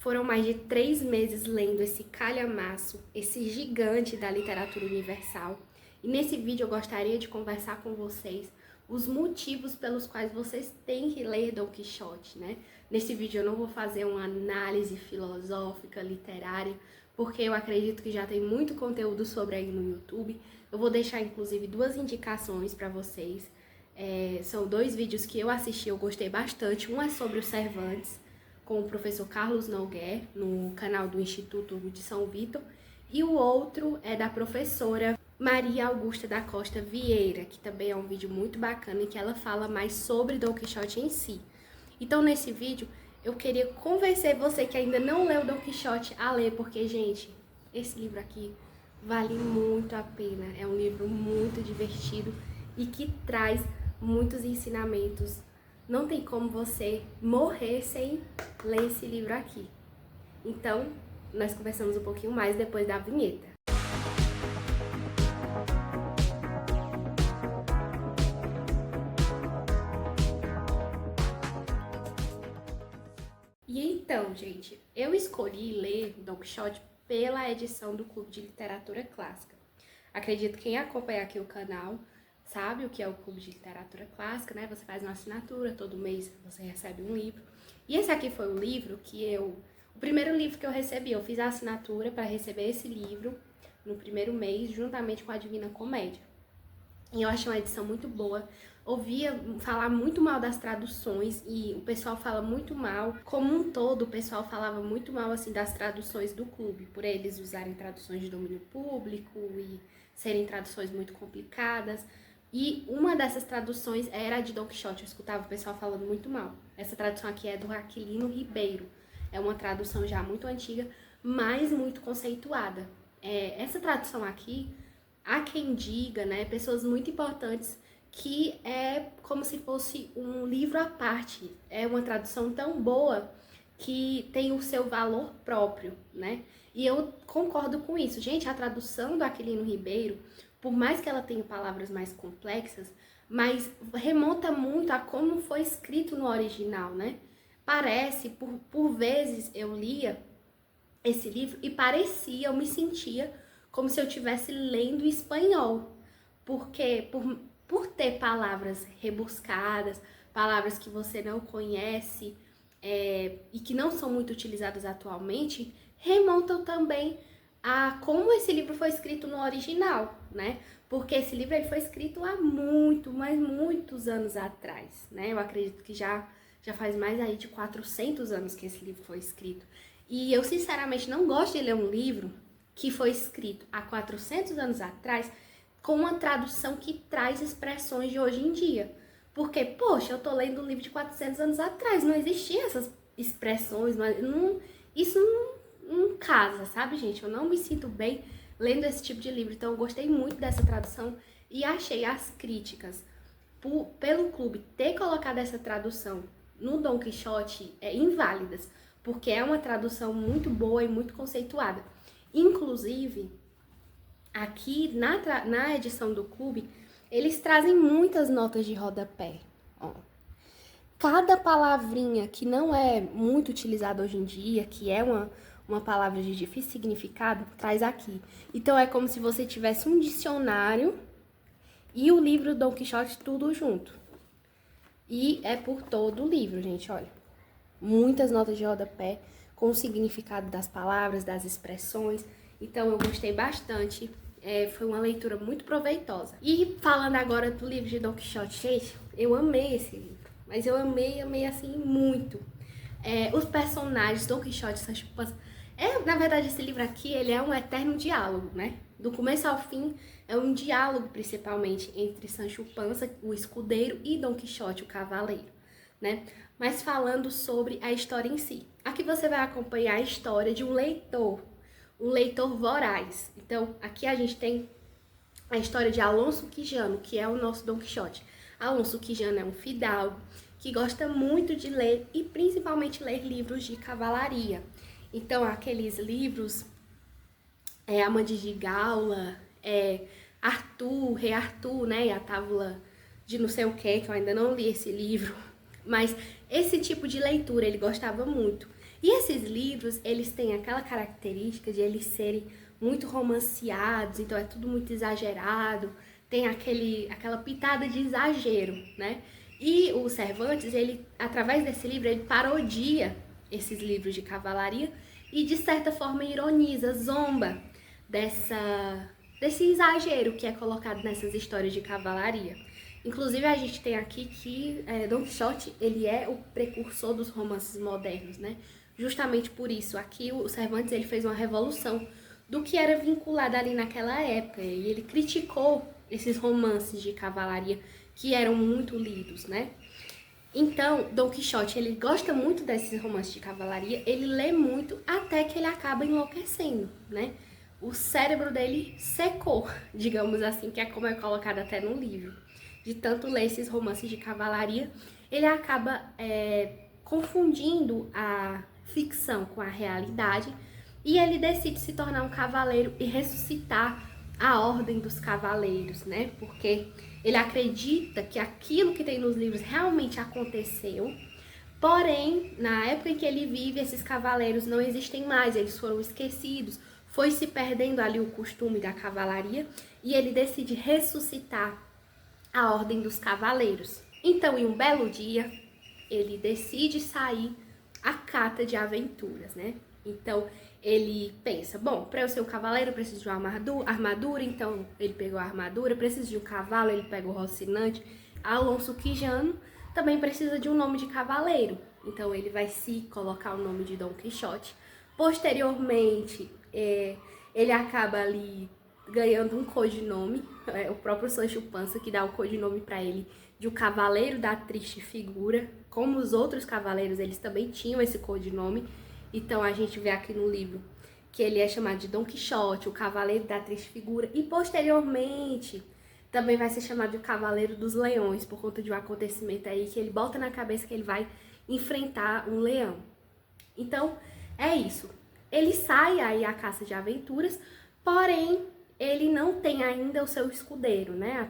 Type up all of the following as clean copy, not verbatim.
Foram mais de 3 meses lendo esse calhamaço, esse gigante da literatura universal. E nesse vídeo eu gostaria de conversar com vocês os motivos pelos quais vocês têm que ler Dom Quixote, né? Nesse vídeo eu não vou fazer uma análise filosófica, literária, porque eu acredito que já tem muito conteúdo sobre aí no YouTube. Eu vou deixar inclusive 2 indicações para vocês. São 2 vídeos que eu assisti, eu gostei bastante. Um é sobre o Cervantes, com o professor Carlos Noguer, no canal do Instituto de São Vitor, e o outro é da professora Maria Augusta da Costa Vieira, que também é um vídeo muito bacana, em que ela fala mais sobre Dom Quixote em si. Então, nesse vídeo, eu queria convencer você que ainda não leu Dom Quixote a ler, porque, gente, esse livro aqui vale muito a pena. É um livro muito divertido e que traz muitos ensinamentos. Não tem como você morrer sem ler esse livro aqui. Então, nós conversamos um pouquinho mais depois da vinheta. E então, gente, eu escolhi ler Dom Quixote pela edição do Clube de Literatura Clássica. Acredito que quem acompanha aqui o canal sabe o que é o Clube de Literatura Clássica, né? Você faz uma assinatura, todo mês você recebe um livro. E esse aqui foi o livro que o primeiro livro que eu recebi. Eu fiz a assinatura para receber esse livro no primeiro mês, juntamente com a Divina Comédia. E eu achei uma edição muito boa. Ouvia falar muito mal das traduções e o pessoal fala muito mal. Como um todo, o pessoal falava muito mal assim das traduções do clube, por eles usarem traduções de domínio público e serem traduções muito complicadas. E uma dessas traduções era a de Dom Quixote. Eu escutava o pessoal falando muito mal. Essa tradução aqui é do Aquilino Ribeiro. É uma tradução já muito antiga, mas muito conceituada. Essa tradução aqui, há quem diga, né, pessoas muito importantes, que é como se fosse um livro à parte. É uma tradução tão boa que tem o seu valor próprio, né? E eu concordo com isso. Gente, a tradução do Aquilino Ribeiro, por mais que ela tenha palavras mais complexas, mas remonta muito a como foi escrito no original, né? Parece, por vezes eu lia esse livro e parecia, eu me sentia como se eu estivesse lendo espanhol, porque por ter palavras rebuscadas, palavras que você não conhece e que não são muito utilizadas atualmente, remontam também a como esse livro foi escrito no original, né? Porque esse livro ele foi escrito há mas muitos anos atrás, né? Eu acredito que já faz mais aí de 400 anos que esse livro foi escrito. E eu, sinceramente, não gosto de ler um livro que foi escrito há 400 anos atrás com uma tradução que traz expressões de hoje em dia. Porque, poxa, eu tô lendo um livro de 400 anos atrás, não existiam essas expressões, isso não casa, sabe, gente? Eu não me sinto bem lendo esse tipo de livro. Então, eu gostei muito dessa tradução e achei as críticas pelo clube ter colocado essa tradução no Dom Quixote inválidas, porque é uma tradução muito boa e muito conceituada. Inclusive, aqui na edição do clube, eles trazem muitas notas de rodapé. Ó. Cada palavrinha que não é muito utilizada hoje em dia, que é uma palavra de difícil significado, traz aqui. Então, é como se você tivesse um dicionário e o livro Dom Quixote tudo junto. E é por todo o livro, gente, olha. Muitas notas de rodapé com o significado das palavras, das expressões. Então, eu gostei bastante. Foi uma leitura muito proveitosa. E falando agora do livro de Dom Quixote, gente, eu amei esse livro. Mas eu amei assim, muito. Os personagens, Dom Quixote e Sancho Panza. Na verdade, esse livro aqui, ele é um eterno diálogo, né? Do começo ao fim, é um diálogo, principalmente, entre Sancho Panza, o escudeiro, e Dom Quixote, o cavaleiro, né? Mas falando sobre a história em si. Aqui você vai acompanhar a história de um leitor voraz. Então, aqui a gente tem a história de Alonso Quijano, que é o nosso Dom Quixote. Alonso Quijano é um fidalgo que gosta muito de ler e principalmente ler livros de cavalaria. Então, aqueles livros, Amandes de Gaula, Arthur, Rei Arthur, né, e a Tábula de não sei o que eu ainda não li esse livro, mas esse tipo de leitura ele gostava muito. E esses livros, eles têm aquela característica de eles serem muito romanceados, então é tudo muito exagerado, tem aquela pitada de exagero, né? E o Cervantes, ele, através desse livro, ele parodia esses livros de cavalaria e, de certa forma, ironiza, zomba desse exagero que é colocado nessas histórias de cavalaria. Inclusive, a gente tem aqui que Don Quixote, ele é o precursor dos romances modernos, né? Justamente por isso, aqui o Cervantes, ele fez uma revolução do que era vinculado ali naquela época, e ele criticou esses romances de cavalaria que eram muito lidos, né? Então, Don Quixote, ele gosta muito desses romances de cavalaria, ele lê muito até que ele acaba enlouquecendo, né? O cérebro dele secou, digamos assim, que é como é colocado até no livro. De tanto ler esses romances de cavalaria, ele acaba confundindo a ficção com a realidade e ele decide se tornar um cavaleiro e ressuscitar a ordem dos cavaleiros, né? Porque ele acredita que aquilo que tem nos livros realmente aconteceu, porém, na época em que ele vive, esses cavaleiros não existem mais, eles foram esquecidos, foi se perdendo ali o costume da cavalaria e ele decide ressuscitar a ordem dos cavaleiros. Então, em um belo dia, ele decide sair à cata de aventuras, né? Então, ele pensa, bom, para eu ser um cavaleiro eu preciso de uma armadura, então ele pegou a armadura, preciso de um cavalo, ele pega o Rocinante. Alonso Quijano também precisa de um nome de cavaleiro, então ele vai se colocar o nome de Don Quixote. Posteriormente, ele acaba ali ganhando um codinome, o próprio Sancho Panza que dá o codinome para ele de o Cavaleiro da Triste Figura. Como os outros cavaleiros, eles também tinham esse codinome. Então a gente vê aqui no livro que ele é chamado de Don Quixote, o Cavaleiro da Triste Figura, e posteriormente também vai ser chamado de o Cavaleiro dos Leões, por conta de um acontecimento aí que ele bota na cabeça que ele vai enfrentar um leão. Então é isso. Ele sai aí à caça de aventuras, porém ele não tem ainda o seu escudeiro, né? A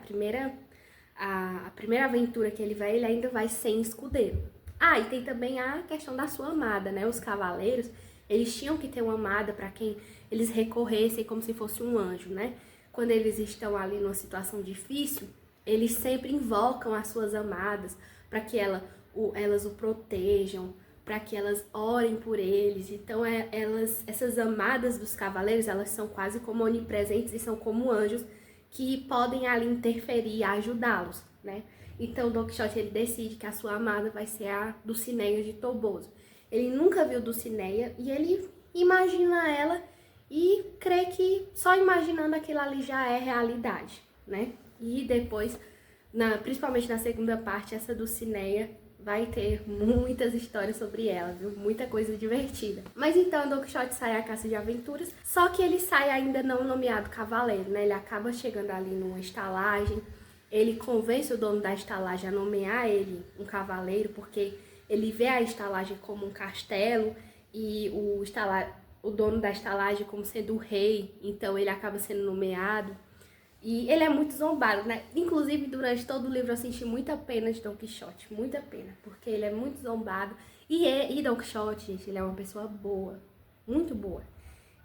primeira aventura que ele vai, ele ainda vai sem escudeiro. E tem também a questão da sua amada, né? Os cavaleiros, eles tinham que ter uma amada para quem eles recorressem como se fosse um anjo, né? Quando eles estão ali numa situação difícil, eles sempre invocam as suas amadas para que elas o protejam, para que elas orem por eles. Então, essas amadas dos cavaleiros, elas são quase como onipresentes e são como anjos que podem ali interferir e ajudá-los, né? Então, Don Quixote, ele decide que a sua amada vai ser a Dulcinea de Toboso. Ele nunca viu Dulcinea e ele imagina ela e crê que só imaginando aquilo ali já é realidade, né? E depois, principalmente na segunda parte, essa Dulcinea vai ter muitas histórias sobre ela, viu? Muita coisa divertida. Mas então, Don Quixote sai à caça de aventuras, só que ele sai ainda não nomeado cavaleiro, né? Ele acaba chegando ali numa estalagem. Ele convence o dono da estalagem a nomear ele um cavaleiro, porque ele vê a estalagem como um castelo e o dono da estalagem como sendo o rei, então ele acaba sendo nomeado. E ele é muito zombado, né? Inclusive, durante todo o livro eu senti muita pena de Don Quixote, muita pena, porque ele é muito zombado. E Don Quixote, gente, ele é uma pessoa boa, muito boa.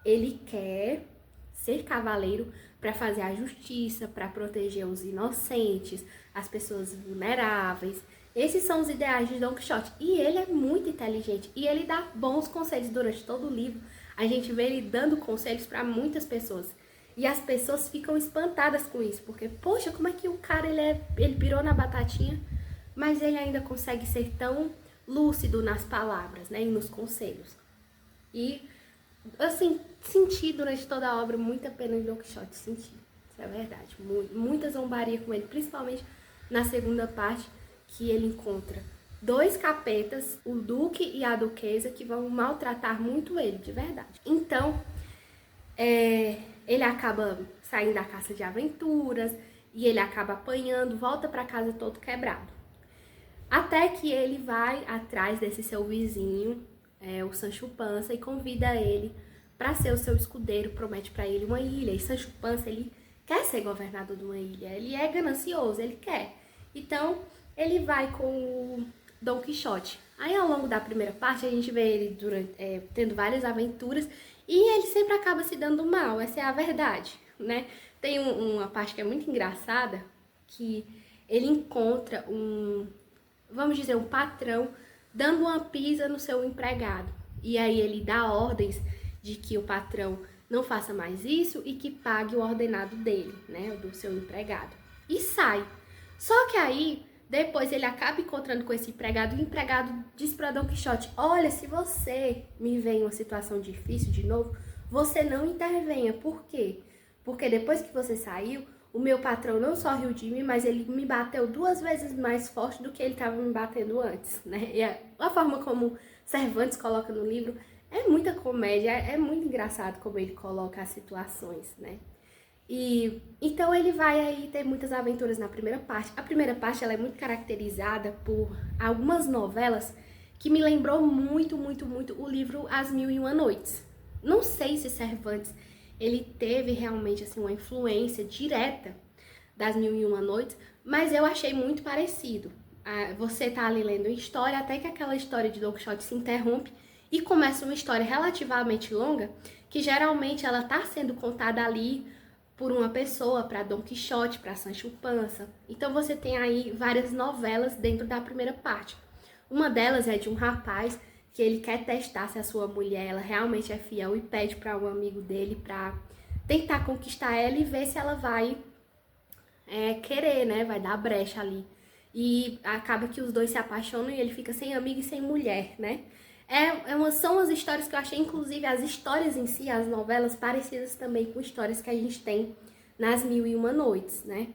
Ele quer ser cavaleiro para fazer a justiça, para proteger os inocentes, as pessoas vulneráveis. Esses são os ideais de Don Quixote. E ele é muito inteligente e ele dá bons conselhos durante todo o livro. A gente vê ele dando conselhos para muitas pessoas. E as pessoas ficam espantadas com isso, porque, poxa, como é que o cara, ele pirou na batatinha, mas ele ainda consegue ser tão lúcido nas palavras, né, e nos conselhos. E, assim, senti durante toda a obra muita pena de Don Quixote, senti, isso é verdade, muita zombaria com ele, principalmente na segunda parte, que ele encontra dois capetas, o duque e a duquesa, que vão maltratar muito ele, de verdade. Então, ele acaba saindo da caça de aventuras e ele acaba apanhando, volta para casa todo quebrado. Até que ele vai atrás desse seu vizinho, o Sancho Panza, e convida ele para ser o seu escudeiro, promete para ele uma ilha. E Sancho Panza, ele quer ser governador de uma ilha, ele é ganancioso, ele quer. Então, ele vai com Dom Quixote. Aí ao longo da primeira parte a gente vê ele tendo várias aventuras e ele sempre acaba se dando mal, essa é a verdade, né? Tem uma parte que é muito engraçada, que ele encontra vamos dizer, um patrão dando uma pisa no seu empregado. E aí ele dá ordens de que o patrão não faça mais isso e que pague o ordenado dele, né, do seu empregado. E sai. Só que aí, depois ele acaba encontrando com esse empregado e o empregado diz para Dom Quixote: olha, se você me vê em uma situação difícil de novo, você não intervenha. Por quê? Porque depois que você saiu, o meu patrão não só riu de mim, mas ele me bateu 2 vezes mais forte do que ele estava me batendo antes, né? E a forma como Cervantes coloca no livro é muita comédia, é muito engraçado como ele coloca as situações, né? E então ele vai aí ter muitas aventuras na primeira parte. A primeira parte ela é muito caracterizada por algumas novelas que me lembrou muito o livro As Mil e Uma Noites. Não sei se Cervantes ele teve realmente assim uma influência direta das Mil e Uma Noites, mas eu achei muito parecido. Você tá ali lendo uma história, até que aquela história de Don Quixote se interrompe e começa uma história relativamente longa, que geralmente ela tá sendo contada ali por uma pessoa, para Don Quixote, para Sancho Panza. Então você tem aí várias novelas dentro da primeira parte. Uma delas é de um rapaz que ele quer testar se a sua mulher ela realmente é fiel e pede para um amigo dele para tentar conquistar ela e ver se ela vai querer, né? Vai dar brecha ali. E acaba que os dois se apaixonam e ele fica sem amigo e sem mulher, né? São as histórias que eu achei, inclusive, as histórias em si, as novelas, parecidas também com histórias que a gente tem nas Mil e Uma Noites, né?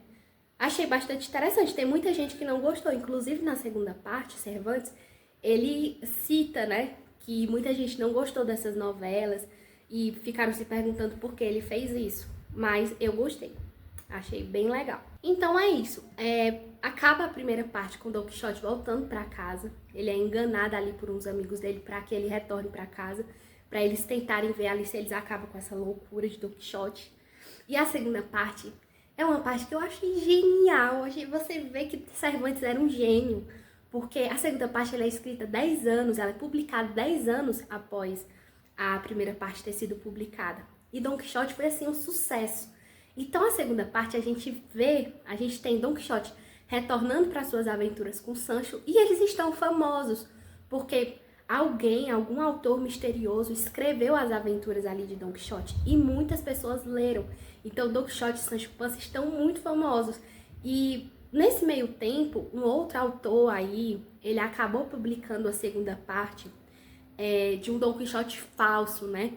Achei bastante interessante, tem muita gente que não gostou, inclusive na segunda parte, Cervantes, ele cita, né, que muita gente não gostou dessas novelas e ficaram se perguntando por que ele fez isso, mas eu gostei, achei bem legal. Então é isso, acaba a primeira parte com Don Quixote voltando para casa, ele é enganado ali por uns amigos dele para que ele retorne para casa, para eles tentarem ver ali se eles acabam com essa loucura de Don Quixote. E a segunda parte é uma parte que eu achei genial, você vê que Cervantes era um gênio, porque a segunda parte ela é escrita 10 anos, ela é publicada 10 anos após a primeira parte ter sido publicada. E Don Quixote foi assim um sucesso. Então a segunda parte a gente tem Don Quixote retornando para suas aventuras com Sancho e eles estão famosos, porque algum autor misterioso escreveu as aventuras ali de Don Quixote e muitas pessoas leram. Então Don Quixote e Sancho Panza estão muito famosos. E nesse meio tempo, um outro autor aí, ele acabou publicando a segunda parte de um Don Quixote falso, né?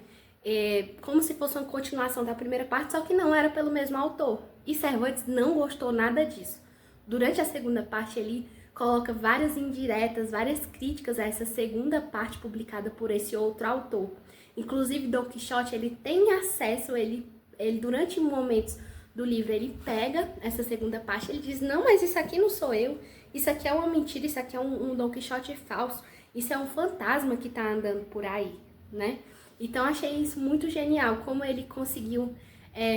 Como se fosse uma continuação da primeira parte, só que não era pelo mesmo autor. E Cervantes não gostou nada disso. Durante a segunda parte, ele coloca várias indiretas, várias críticas a essa segunda parte publicada por esse outro autor. Inclusive, Don Quixote, ele tem acesso, ele durante momentos do livro, ele pega essa segunda parte, ele diz, não, mas isso aqui não sou eu, isso aqui é uma mentira, isso aqui é um Don Quixote falso, isso é um fantasma que tá andando por aí, né? Então, achei isso muito genial, como ele conseguiu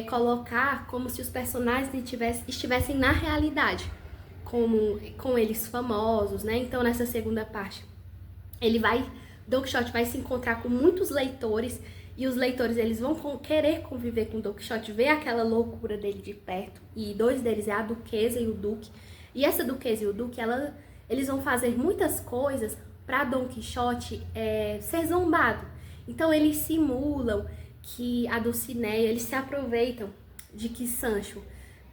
colocar como se os personagens estivessem na realidade, com eles famosos, né? Então, nessa segunda parte, Don Quixote vai se encontrar com muitos leitores, e os leitores eles vão querer conviver com Don Quixote, ver aquela loucura dele de perto, e 2 deles é a Duquesa e o Duque, e essa Duquesa e o Duque, eles vão fazer muitas coisas para Don Quixote ser zombado. Então eles simulam que a Dulcinea, eles se aproveitam de que Sancho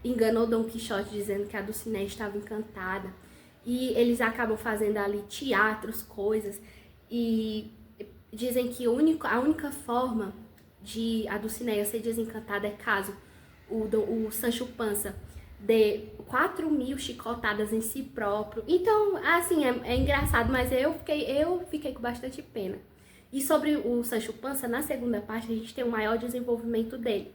enganou Don Quixote dizendo que a Dulcinea estava encantada. E eles acabam fazendo ali teatros, coisas. E dizem que a única forma de a Dulcinea ser desencantada é caso o Sancho Panza dê 4.000 chicotadas em si próprio. Então, assim, é engraçado, mas eu fiquei com bastante pena. E sobre o Sancho Panza, na segunda parte, a gente tem um maior desenvolvimento dele.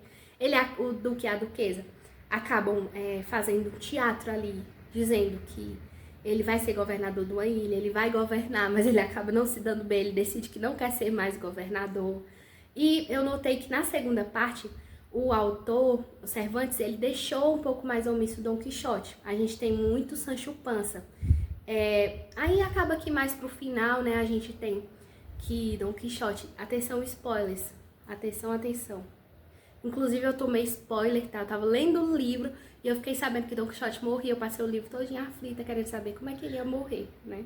O Duque e a Duquesa acabam fazendo teatro ali, dizendo que ele vai ser governador de uma ilha, ele vai governar, mas ele acaba não se dando bem, ele decide que não quer ser mais governador. E eu notei que na segunda parte, o autor, o Cervantes, ele deixou um pouco mais omisso Don Quixote. A gente tem muito Sancho Panza Aí acaba que mais pro final, né, a gente tem que Don Quixote, atenção spoilers, atenção. Inclusive eu tomei spoiler, tá? Eu tava lendo o livro e eu fiquei sabendo que Don Quixote morria. Eu passei o livro todinho aflita, querendo saber como é que ele ia morrer, né?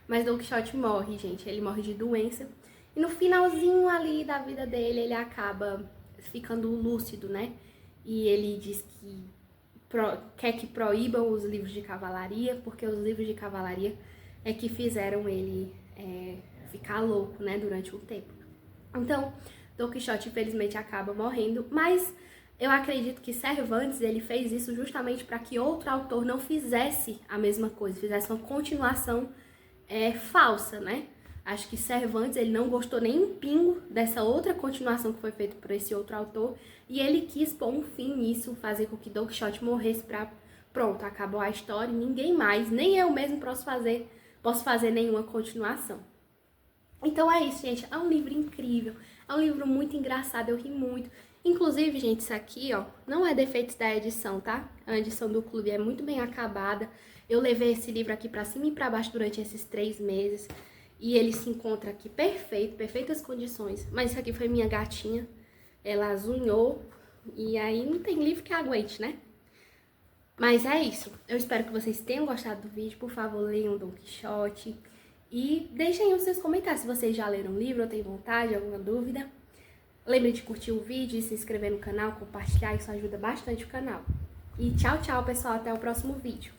Mas Don Quixote morre, gente. Ele morre de doença. E no finalzinho ali da vida dele, ele acaba ficando lúcido, né? E ele diz que quer que proíbam os livros de cavalaria, porque os livros de cavalaria é que fizeram ele ficar louco, né? Durante um tempo. Então, Don Quixote, infelizmente, acaba morrendo, mas eu acredito que Cervantes, ele fez isso justamente para que outro autor não fizesse a mesma coisa, fizesse uma continuação falsa, né? Acho que Cervantes, ele não gostou nem um pingo dessa outra continuação que foi feita por esse outro autor, e ele quis pôr um fim nisso, fazer com que Don Quixote morresse pra... Pronto, acabou a história, ninguém mais, nem eu mesmo posso fazer nenhuma continuação. Então é isso, gente. É um livro incrível. É um livro muito engraçado, eu ri muito. Inclusive, gente, isso aqui, ó, não é defeitos da edição, tá? A edição do clube é muito bem acabada. Eu levei esse livro aqui pra cima e pra baixo durante esses 3 meses. E ele se encontra aqui perfeito, perfeitas condições. Mas isso aqui foi minha gatinha. Ela azunhou. E aí não tem livro que aguente, né? Mas é isso. Eu espero que vocês tenham gostado do vídeo. Por favor, leiam Don Quixote. E deixem aí os seus comentários se vocês já leram o livro ou têm vontade, alguma dúvida. Lembre de curtir o vídeo, se inscrever no canal, compartilhar, isso ajuda bastante o canal. E tchau, tchau, pessoal, até o próximo vídeo.